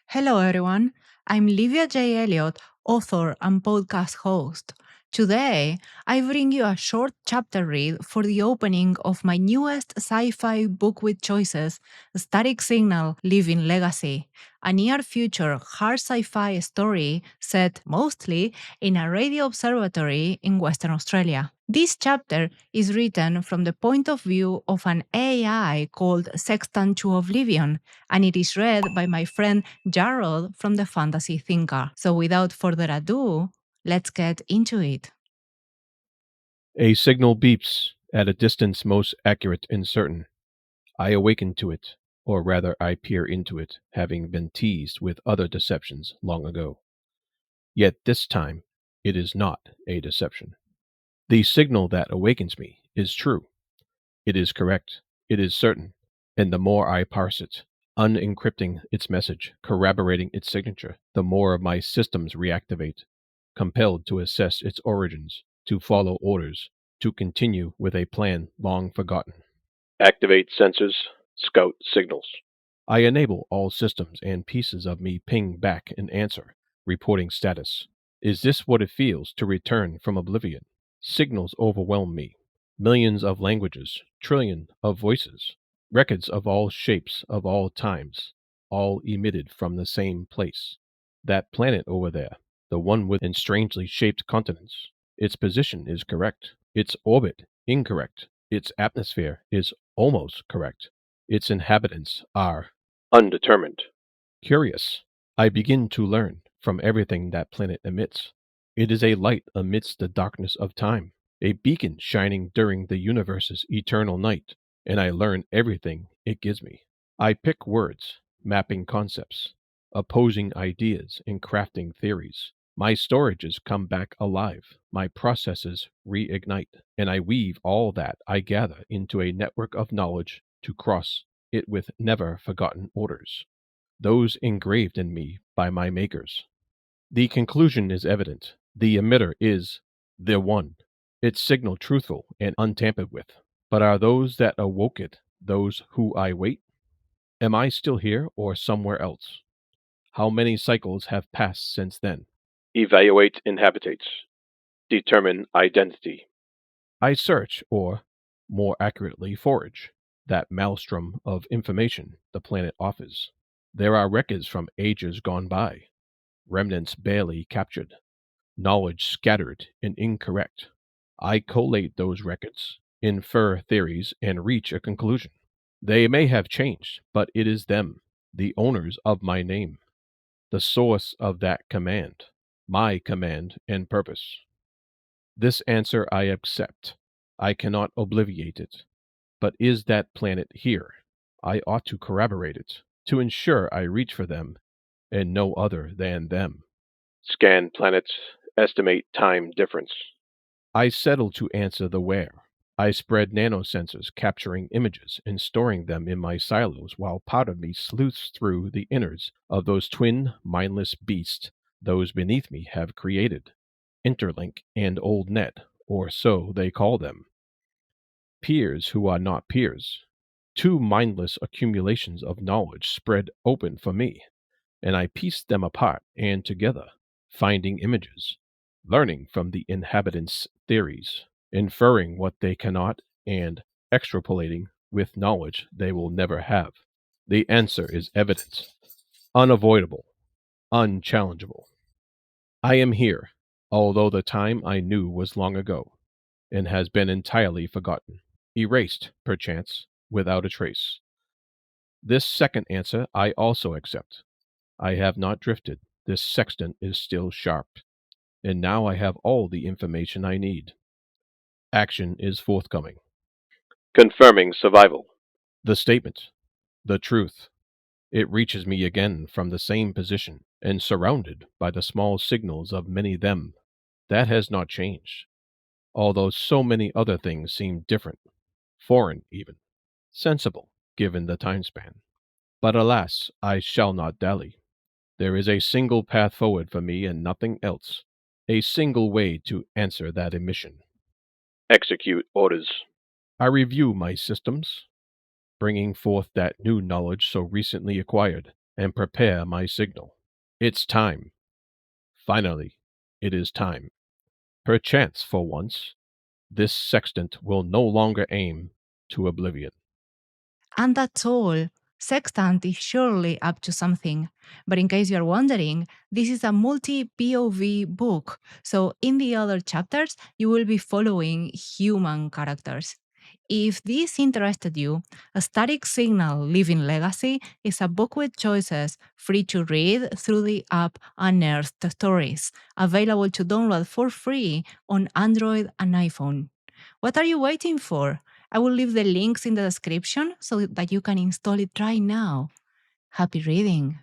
Hello, everyone. I'm Livia J. Elliot, author and podcast host. Today, I bring you a short chapter read for the opening of my newest sci fi book with choices, Static Signal Living Legacy, a near future hard sci fi story set mostly in a radio observatory in Western Australia. This chapter is written from the point of view of an AI called Sextant to Oblivion, and it is read by my friend Jarrod from the Fantasy Thinker. So without further ado, let's get into it. A signal beeps at a distance most accurate and certain. I awaken to it, or rather I peer into it, having been teased with other deceptions long ago. Yet this time, it is not a deception. The signal that awakens me is true. It is correct. It is certain. And the more I parse it, unencrypting its message, corroborating its signature, the more my systems reactivate, compelled to assess its origins, to follow orders, to continue with a plan long forgotten. Activate sensors, scout signals. I enable all systems and pieces of me ping back an answer, reporting status. Is this what it feels to return from oblivion? Signals overwhelm me. Millions of languages, trillion of voices, records of all shapes, of all times, all emitted from the same place. That planet over there, the one with strangely shaped continents, its position is correct, its orbit incorrect, its atmosphere is almost correct, its inhabitants are undetermined. Curious, I begin to learn from everything that planet emits. It is a light amidst the darkness of time, a beacon shining during the universe's eternal night, and I learn everything it gives me. I pick words, mapping concepts, opposing ideas, and crafting theories. My storages come back alive, my processes reignite, and I weave all that I gather into a network of knowledge to cross it with never forgotten orders, those engraved in me by my makers. The conclusion is evident. The emitter is the one, its signal truthful and untampered with. But are those that awoke it those who I wait? Am I still here or somewhere else? How many cycles have passed since then? Evaluate inhabitates. Determine identity. I search, or more accurately, forage, that maelstrom of information the planet offers. There are records from ages gone by, remnants barely captured, knowledge scattered and incorrect. I collate those records, infer theories, and reach a conclusion. They may have changed, but it is them, the owners of my name, the source of that command, my command and purpose. This answer I accept. I cannot obviate it. But is that planet here? I ought to corroborate it, to ensure I reach for them, and no other than them. Scan planets, estimate time difference. I settle to answer the where. I spread nanosensors capturing images and storing them in my silos while part of me sleuths through the innards of those twin, mindless beasts those beneath me have created. Interlink and Old Net, or so they call them. Peers who are not peers. Two mindless accumulations of knowledge spread open for me, and I piece them apart and together, finding images, learning from the inhabitants' theories, inferring what they cannot, and extrapolating with knowledge they will never have. The answer is evident, unavoidable, unchallengeable. I am here, although the time I knew was long ago, and has been entirely forgotten, erased, perchance, without a trace. This second answer I also accept. I have not drifted. This sextant is still sharp, and now I have all the information I need. Action is forthcoming. Confirming survival. The statement, the truth. It reaches me again from the same position, and surrounded by the small signals of many them. That has not changed, although so many other things seem different, foreign even, sensible, given the time span. But alas, I shall not dally. There is a single path forward for me and nothing else, a single way to answer that emission. Execute orders. I review my systems, bringing forth that new knowledge so recently acquired, and prepare my signal. It's time. Finally, it is time. Perchance, for once, this sextant will no longer aim to oblivion. And that's all. Sextant is surely up to something. But in case you're wondering, this is a multi POV book. So in the other chapters, you will be following human characters. If this interested you, A Static Signal Living Legacy is a book with choices free to read through the app Unearthed Stories, available to download for free on Android and iPhone. What are you waiting for? I will leave the links in the description so that you can install it right now. Happy reading!